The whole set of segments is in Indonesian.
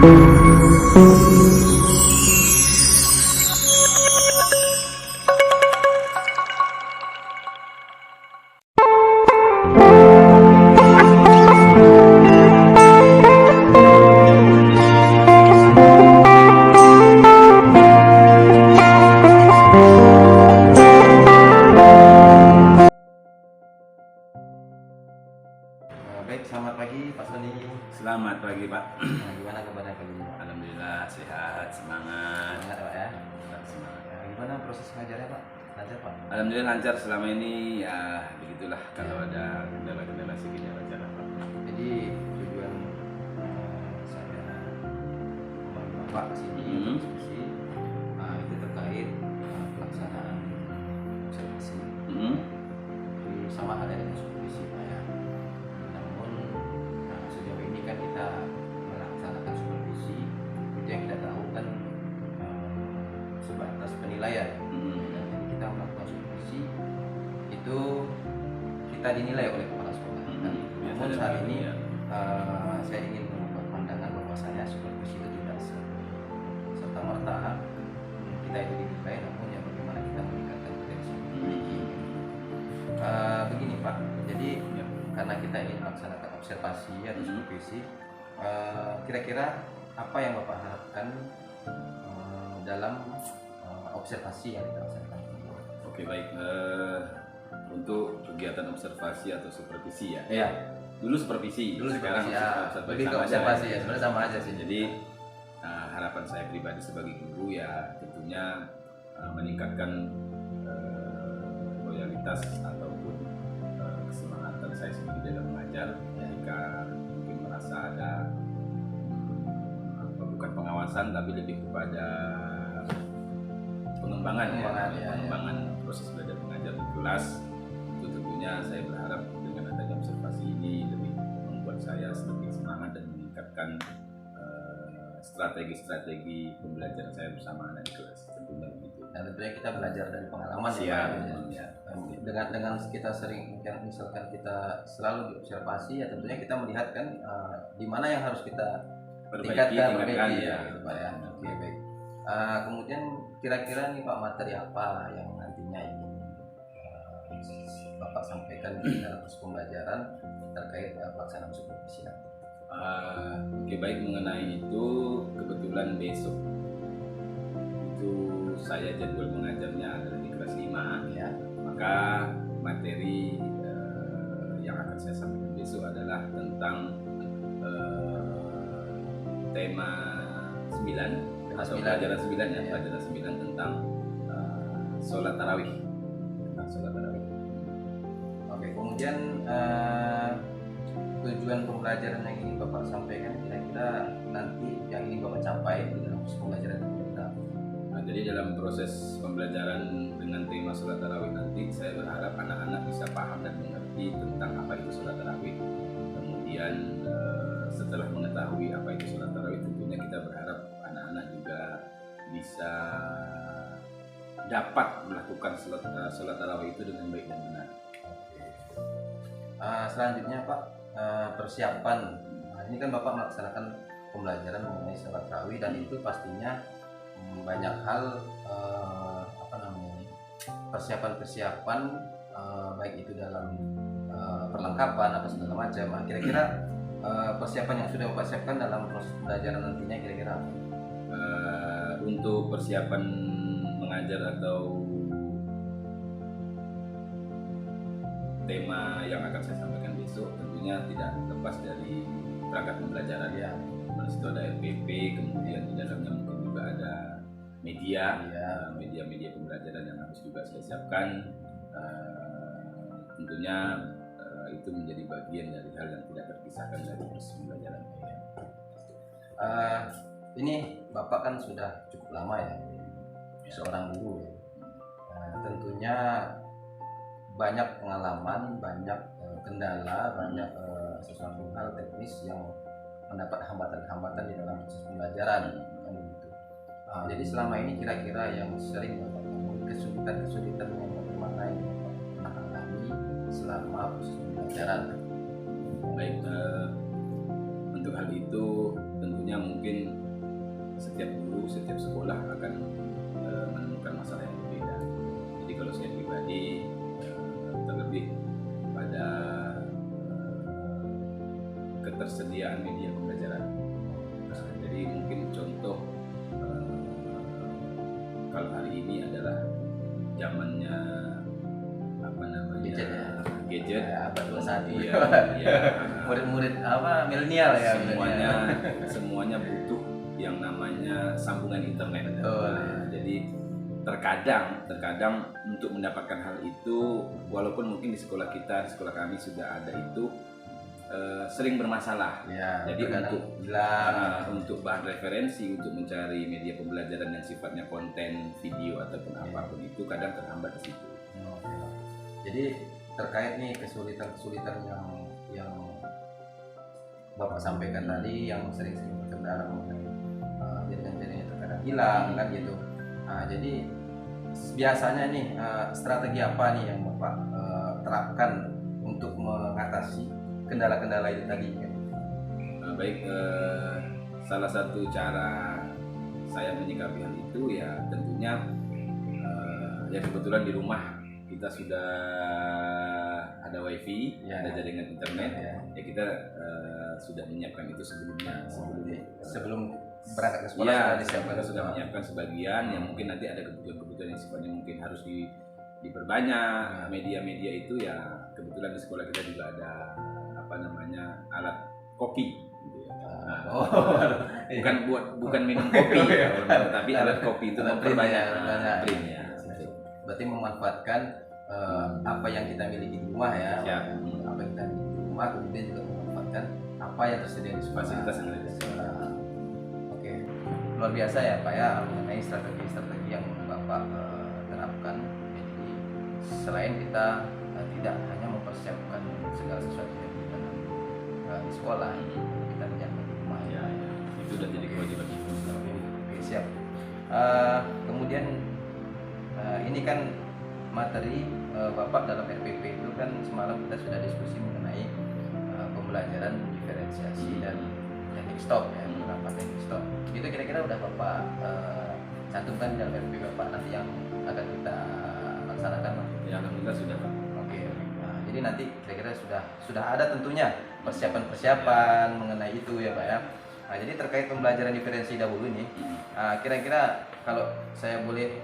Baik, selamat pagi Pak Sony. Selamat pagi Pak. Gimana kabarnya pagi ini Pak? Alhamdulillah sehat, semangat. Semangat Pak ya. Semangat. Gimana proses ngajarnya Pak? Lancar Pak? Alhamdulillah lancar selama ini, ya begitulah. Kalau ada kendala-kendala sedikit lancar Pak. Jadi tujuan saya memanggil Bapak sini diskusi itu terkait pelaksanaan observasi. Jadi sama halnya dengan supervisi Pak ya. Namun sejauh ini kan kita melaksanakan supervisi, itu yang kita tahu kan sebatas penilaian. Dan kita melakukan supervisi itu kita dinilai oleh kepala sekolah. Namun saat ini saya ingin mengubah pandangan bahwasanya supervisi itu tidak serta merta kita itu dinilai, namun ya bagaimana kita meningkatkan potensi memiliki. Begini Pak, jadi karena kita ingin melaksanakan observasi atau supervisi, kira-kira apa yang Bapak harapkan dalam observasi yang kita laksanakan? Oke baik, untuk kegiatan observasi atau supervisi ya. Iya. Dulu supervisi, sekarang lebih ke observasi ya, sebenarnya sama aja sih. Jadi harapan saya pribadi sebagai guru ya tentunya meningkatkan loyalitas ataupun kesemangatan saya sendiri dalam mengajar. Jika mungkin merasa ada bukan pengawasan tapi lebih kepada pengembangan proses belajar mengajar di kelas, itu tentunya saya berharap dengan adanya observasi ini lebih membuat saya semakin semangat dan meningkatkan strategi-strategi pembelajaran saya bersama anak di kelas, tentunya begitu. Dan tentunya kita belajar dari pengalaman ya. Dengan kita sering misalkan kita selalu diobservasi ya tentunya kita melihat kan di mana yang harus kita tingkatkan ya, gitu, Pak ya. Oke baik. Kemudian kira-kira nih Pak, materi apa yang nantinya ingin Bapak sampaikan dalam proses pembelajaran terkait pelaksanaan supervisi nanti? Oke baik, mengenai itu kebetulan besok itu saya jadwal mengajarnya adalah di kelas 5 ya. Maka materi yang akan saya sampaikan besok adalah tentang tema 9 atau pelajaran 9 ya, pelajaran 9 tentang sholat tarawih. Oke, kemudian tujuan pembelajaran yang ingin Bapak sampaikan kira-kira nanti yang ingin Bapak capai dalam proses pembelajaran kita. Jadi dalam proses pembelajaran dengan tema sholat tarawih nanti saya berharap anak-anak bisa paham dan mengerti tentang apa itu sholat tarawih. Kemudian setelah mengetahui apa itu sholat tarawih, tentunya kita berharap anak-anak juga bisa dapat melakukan sholat tarawih itu dengan baik dan benar. Selanjutnya Pak, persiapan. Ini kan Bapak melaksanakan pembelajaran mengenai sholat tarawih dan itu pastinya banyak hal persiapan baik itu dalam perlengkapan apa segala macam. Kira-kira persiapan yang sudah Bapak siapkan dalam proses pembelajaran nantinya kira-kira apa? Untuk persiapan mengajar atau tema yang akan saya sampaikan besok tentunya tidak lepas dari perangkat pembelajaran ya. Di situ ada RPP, kemudian di dalamnya mungkin juga ada media pembelajaran yang harus juga saya siapkan. Tentunya itu menjadi bagian dari hal yang tidak terpisahkan dari proses pembelajaran. Ini Bapak kan sudah cukup lama ya seorang guru ya. Tentunya banyak pengalaman, banyak kendala, banyak sesuatu hal teknis yang mendapat hambatan-hambatan di dalam proses pembelajaran kan begitu. Jadi selama ini kira-kira yang sering Bapak temui kesulitan-kesulitan yang bagaimana yang Bapak pernah alami selama proses pembelajaran? Baik, untuk untuk hal itu tentunya mungkin setiap guru, setiap sekolah akan menemukan masalah yang berbeda. Jadi kalau saya pribadi terlebih pada ketersediaan media pembelajaran. Jadi mungkin contoh kalau hari ini adalah zamannya apa namanya gadget abad 21 ya, murid-murid apa milenial ya, semuanya butuh yang namanya sambungan internet. Betul. Jadi terkadang untuk mendapatkan hal itu, walaupun mungkin di sekolah kami sudah ada itu, sering bermasalah. Ya, jadi hilang. Untuk bahan referensi untuk mencari media pembelajaran yang sifatnya konten video ataupun apapun itu kadang terhambat di situ. Jadi terkait nih kesulitan yang Bapak sampaikan tadi, yang sering-sering berkendara mengenai jaringan-jaringan terkadang hilang kan gitu. Jadi biasanya nih strategi apa nih yang Bapak terapkan untuk mengatasi kendala-kendala itu tadi? Baik, salah satu cara saya menyikapi hal itu ya tentunya ya kebetulan di rumah kita sudah ada wifi, ada jaringan internet, ya kita sudah menyiapkan itu sebelum berangkat ke sekolah. Kita sudah menyiapkan sebagian yang mungkin nanti ada kebutuhan-kebutuhan yang sifatnya mungkin harus diperbanyak. Media-media itu ya kebetulan di sekolah kita juga ada alat kopi gitu ya. Bukan minum kopi ya, tapi alat kopi itu memperbanyak printnya. Berarti memanfaatkan apa yang kita miliki di rumah ya. Apa yang kita miliki di rumah, kemudian juga memanfaatkan apa yang tersedia di sekolah. Fasilitas yang ada di sekolah. Oke, luar biasa ya Pak ya mengenai strategi yang Bapak terapkan. Jadi selain kita tidak hanya mempersiapkan segala sesuatu yang kita di sekolah, kita menyiapkan di rumah ya. Itu sudah jadi kewajiban kita. Oke, siap. Kemudian ini kan materi Bapak dalam RPP itu kan semalam kita sudah diskusi mengenai pembelajaran diferensiasi dan teknik stop ya, beberapa teknik stop. Itu kira-kira udah Bapak cantumkan dalam RPP Bapak nanti yang akan kita laksanakan, Pak? Ya, alhamdulillah sudah, Pak. Oke. Jadi nanti kira-kira sudah ada tentunya persiapan mengenai itu ya Pak ya. Jadi terkait pembelajaran diferensi dahulu nih, kira-kira kalau saya boleh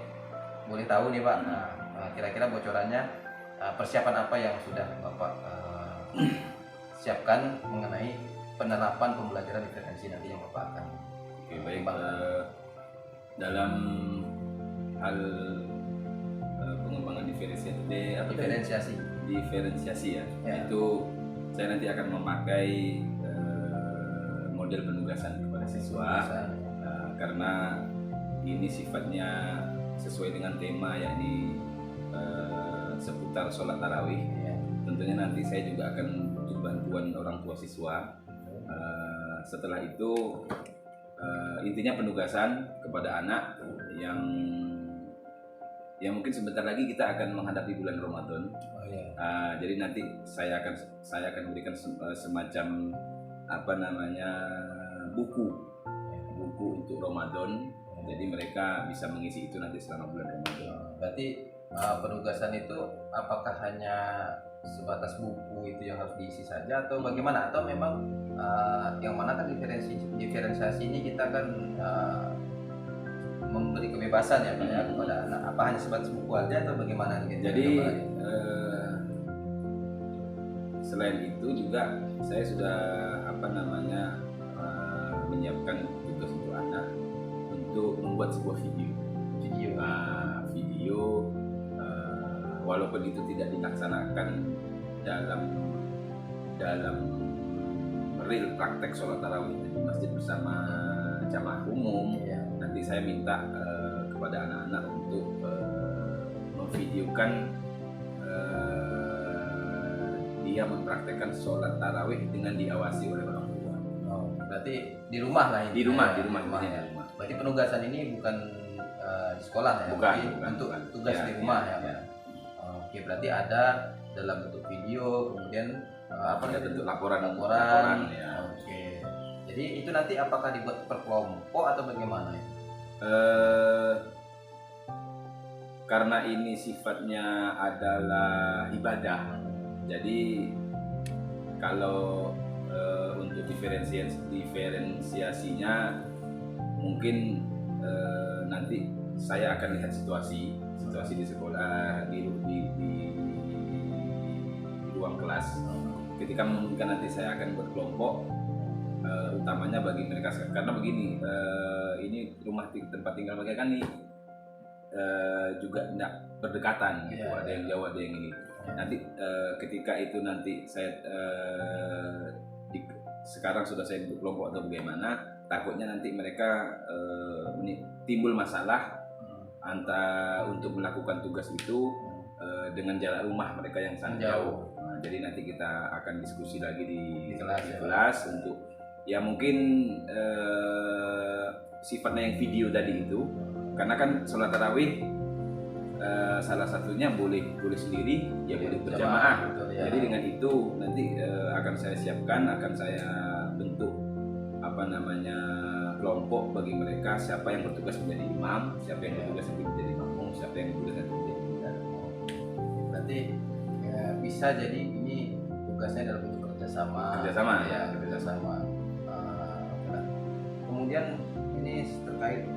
tahu nih Pak, kira-kira bocorannya persiapan apa yang sudah Bapak siapkan mengenai penerapan pembelajaran diferensi nanti yang Bapak akan. Oke, baik. Dalam hal pengembangan diferensiasi ya. Itu saya nanti akan memakai model penugasan kepada siswa karena ini sifatnya sesuai dengan tema yakni seputar sholat tarawih. Tentunya nanti saya juga akan butuh bantuan orang tua siswa. Setelah itu intinya penugasan kepada anak yang mungkin sebentar lagi kita akan menghadapi bulan Ramadan. Jadi nanti saya akan berikan semacam buku untuk Ramadan. Jadi mereka bisa mengisi itu nanti selama bulan Ramadan. Berarti penugasan itu apakah hanya sebatas buku itu yang harus diisi saja atau bagaimana? Atau memang yang mana kan diferensiasi ini kita kan memberi kebebasan ya Pak ya kepada anak. Apa hanya sebatas buku aja atau bagaimana? Jadi selain itu juga saya sudah menyiapkan tugas untuk anak untuk membuat sebuah video walaupun itu tidak dilaksanakan dalam real praktek sholat tarawih di masjid bersama jamaah umum. Nanti saya minta kepada anak-anak untuk memvideokan dia mempraktekkan sholat tarawih dengan diawasi oleh orang tua. Berarti di rumah lah ini. Di rumah. Berarti penugasan ini bukan di sekolah ya, bukan untuk tugas di rumah ya. Oke, berarti ada dalam bentuk video, kemudian ada bentuk laporan ya. Oke. Jadi itu nanti apakah dibuat per kelompok atau bagaimana ya? Karena ini sifatnya adalah ibadah, jadi kalau untuk diferensiasinya mungkin nanti saya akan lihat situasi di sekolah, di ruang kelas. Ketika memungkinkan nanti saya akan berkelompok, utamanya bagi mereka, karena begini, ini tempat tinggal mereka kan nih juga tidak berdekatan gitu, ada yang jauh ada yang ini. Nanti ketika itu nanti saya sekarang sudah saya bentuk kelompok atau bagaimana, takutnya nanti mereka timbul masalah antara untuk melakukan tugas itu dengan jarak rumah mereka yang sangat jauh. Nah, jadi nanti kita akan diskusi lagi di kelas untuk ya mungkin sifatnya yang video tadi itu, karena kan sholat tarawih salah satunya boleh sendiri, ya boleh berjamaah. Jadi dengan itu nanti akan saya siapkan, akan saya bentuk kelompok bagi mereka, siapa yang bertugas menjadi imam, siapa yang bertugas menjadi makmum, siapa yang bertugas menjadi imam. Berarti bisa jadi ini tugasnya dalam bentuk kerjasama. Kemudian ini terkait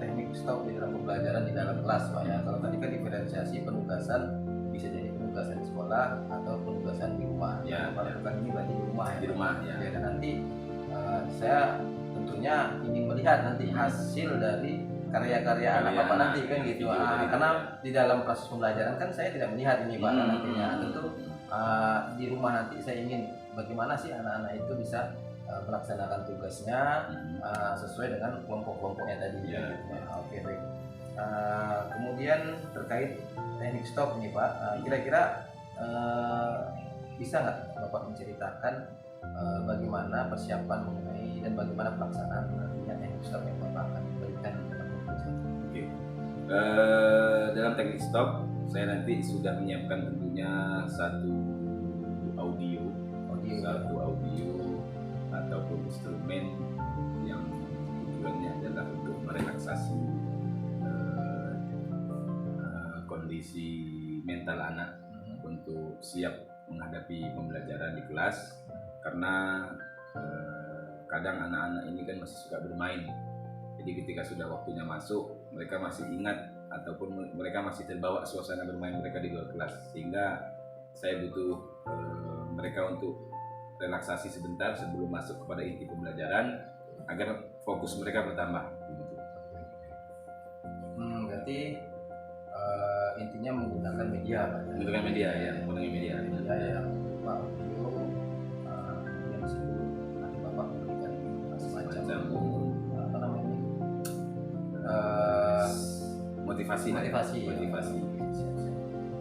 teknik stop di dalam pembelajaran di dalam kelas, Pak ya. Kalau tadi kan diferensiasi penugasan bisa jadi penugasan di sekolah atau penugasan di rumah. Bukan ini berarti di rumah ya. Di rumah ya. Dan nanti saya tentunya ingin melihat nanti hasil dari karya-karya anak Bapak nanti kan gitu. Karena di dalam proses pembelajaran kan saya tidak melihat ini Pak nantinya. Tentu di rumah nanti saya ingin bagaimana sih anak-anak itu bisa melaksanakan tugasnya sesuai dengan kelompok-kelompoknya tadi. Oke, baik. Kemudian terkait teknik stop ini Pak, kira-kira bisa nggak Bapak menceritakan bagaimana persiapan mengenai dan bagaimana pelaksanaan nantinya teknik stop yang Bapak akan berikan di dalam pembelajaran? Oke. Dalam teknik stop saya nanti sudah menyiapkan tentunya satu audio ataupun instrumen yang tujuannya adalah untuk merelaksasi kondisi mental anak untuk siap menghadapi pembelajaran di kelas, karena kadang anak-anak ini kan masih suka bermain. Jadi ketika sudah waktunya masuk, mereka masih ingat ataupun mereka masih terbawa suasana bermain mereka di luar kelas, sehingga saya butuh mereka untuk relaksasi sebentar sebelum masuk kepada inti pembelajaran agar fokus mereka bertambah. Berarti intinya menggunakan media, Pak. Menggunakan media ya. Pak video, yang situ nanti Bapak memberikan semacam motivasi.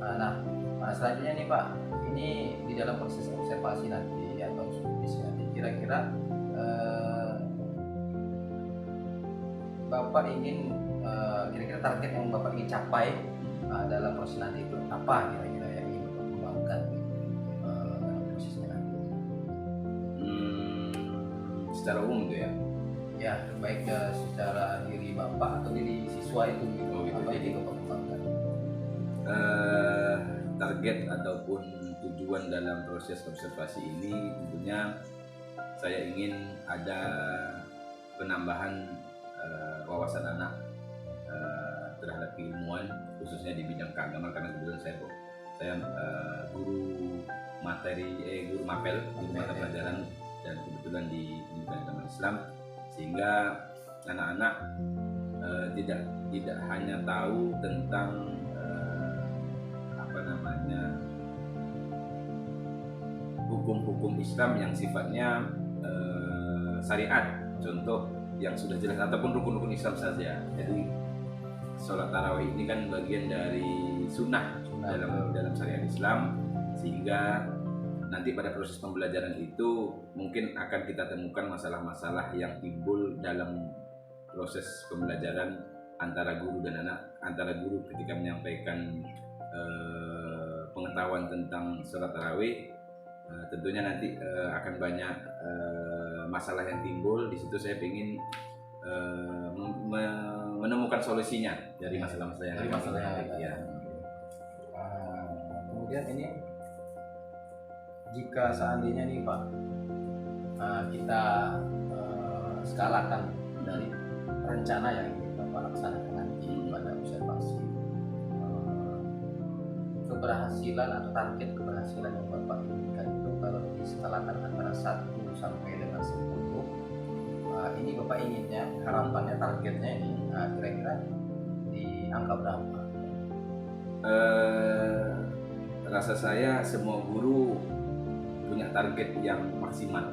Nah, selanjutnya nih Pak, ini di dalam proses observasi nanti atau supervisi nanti, kira-kira Bapak ingin kira-kira target yang Bapak ingin capai dalam proses nanti itu apa kira-kira yang ingin Bapak kembangkan dalam prosesnya nanti? Secara umum itu ya? Ya, baik secara diri Bapak atau diri siswa itu gitu. Apa yang Bapak kembangkan? Target ataupun tujuan dalam proses observasi ini tentunya saya ingin ada penambahan wawasan anak terhadap keilmuan, khususnya di bidang keagamaan, karena kebetulan saya guru mapel, guru mata pelajaran, dan kebetulan di bidang agama Islam, sehingga anak-anak tidak hanya tahu tentang hukum-hukum Islam yang sifatnya syariat, contoh yang sudah jelas, ataupun rukun-rukun Islam saja. Jadi sholat tarawih ini kan bagian dari sunnah dalam syariat Islam, sehingga nanti pada proses pembelajaran itu mungkin akan kita temukan masalah-masalah yang timbul dalam proses pembelajaran antara guru dan anak, antara guru ketika menyampaikan pengetahuan tentang sholat tarawih. Tentunya nanti akan banyak masalah yang timbul. Di situ saya ingin menemukan solusinya dari masalah-masalah yang Dari masalah yang ada. ya. Kemudian ini jika seandainya nih Pak, kita skalakan dari rencana yang ingin Bapak laksanakan nanti pada observasi, keberhasilan atau target keberhasilan yang Bapak inginkan itu kalau diskalakan antara 1 sampai dengan 10, ini Bapak inginnya, harapannya, targetnya ini kira-kira di angka berapa? Rasa saya semua guru punya target yang maksimal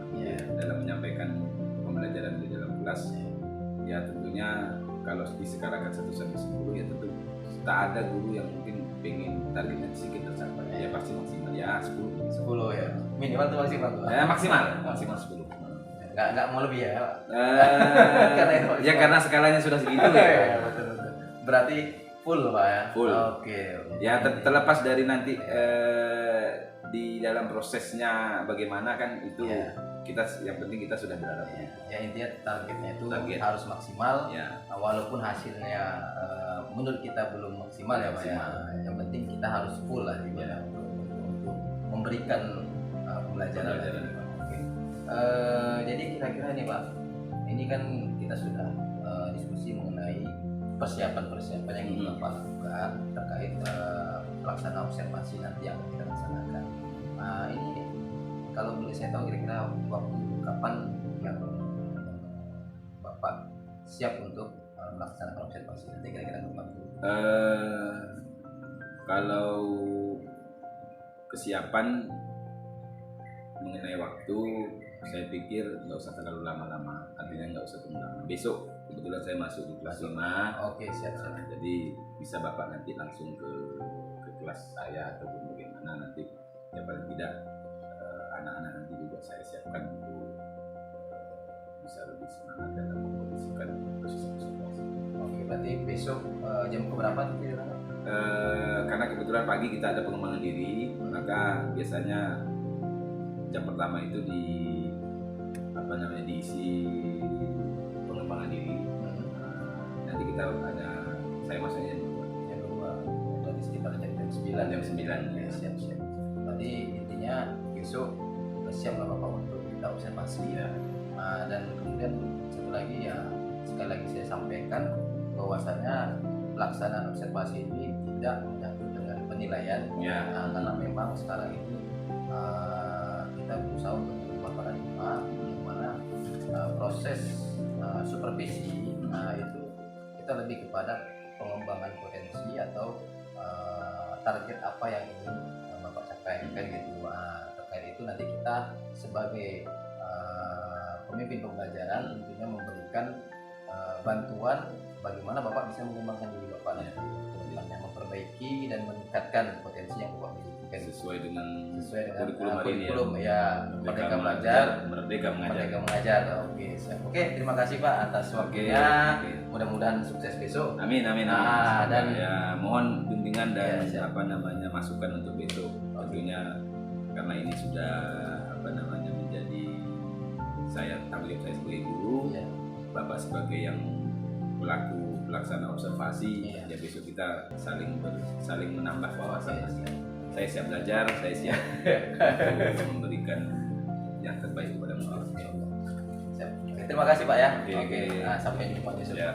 dalam menyampaikan pembelajaran di dalam kelas. Ya tentunya kalau diskalakan 1 sampai 10 ya tentu tak ada guru yang mungkin pengen targetnya sedikit tercapai. Ya pasti maksimal ya 10 ya, minimal tuh maksimal tuh. Maksimal 10. Nggak mau lebih ya. Ya karena skalanya sudah segitu ya. Betul. Berarti full Pak ya. Full. Oke. Ya terlepas dari nanti di dalam prosesnya bagaimana kan itu kita yang penting kita sudah berharap. Ya intinya targetnya itu Target. harus maksimal. Ya. Walaupun hasilnya menurut kita belum maksimal ya Pak ya. Yang penting kita harus full lah untuk memberikan pembelajaran. Oke. Jadi kira-kira nih Pak, ini kan kita sudah diskusi mengenai persiapan yang ingin Bapak lakukan terkait pelaksanaan observasi nanti yang akan kita laksanakan. Ini kalau boleh saya tahu kira-kira waktu kapan yang Bapak siap untuk melaksanakan observasi nanti kira-kira kapan? Kalau kesiapan mengenai waktu, saya pikir nggak usah terlalu lama-lama, artinya nggak usah tunggu lama. Besok kebetulan saya masuk di kelas 5. Oke, siap. Jadi bisa Bapak nanti langsung ke kelas saya ataupun bagaimana nanti, ya paling tidak anak-anak nanti juga saya siapkan untuk bisa lebih semangat dalam mengkondisikan proses observasi. Oke, berarti besok jam berapa nanti? Karena kebetulan pagi kita ada pengembangan diri, maka biasanya jam pertama itu diisi pengembangan diri. Nanti kita ada, saya masuknya jam 2, berarti sekitar jam 9. Jam 9 ya. Siap. Berarti intinya besok siap lah Bapak untuk kita observasi ya. Dan kemudian satu lagi ya, sekali lagi saya sampaikan bahwasanya pelaksanaan observasi ini tidak menyangkut dengan penilaian karena memang sekarang ini kita berusaha untuk mengubah paradigma di mana proses supervisi itu kita lebih kepada pengembangan potensi atau target apa yang ingin Bapak capai kan gitu. Terkait itu nanti kita sebagai pemimpin pembelajaran tentunya memberikan bantuan bagaimana Bapak bisa mengembangkan diri Bapak nanti, yang memperbaiki dan meningkatkan potensi yang Bapak miliki sesuai dengan kurikulum ya. Merdeka mengajar. Oke, siap. Oke, terima kasih Pak atas waktunya. Mudah-mudahan sukses besok. Amin. Dan ya mohon bimbingan dan masukan untuk besok. Tentunya karena ini sudah menjadi tanggung jawab saya sebagai guru, Bapak sebagai yang pelaksana observasi, ya besok kita saling menambah wawasan. Saya siap belajar, saya siap untuk memberikan yang terbaik kepada mereka. Terima kasih Pak ya. Oke. Sampai jumpa besok. Ya.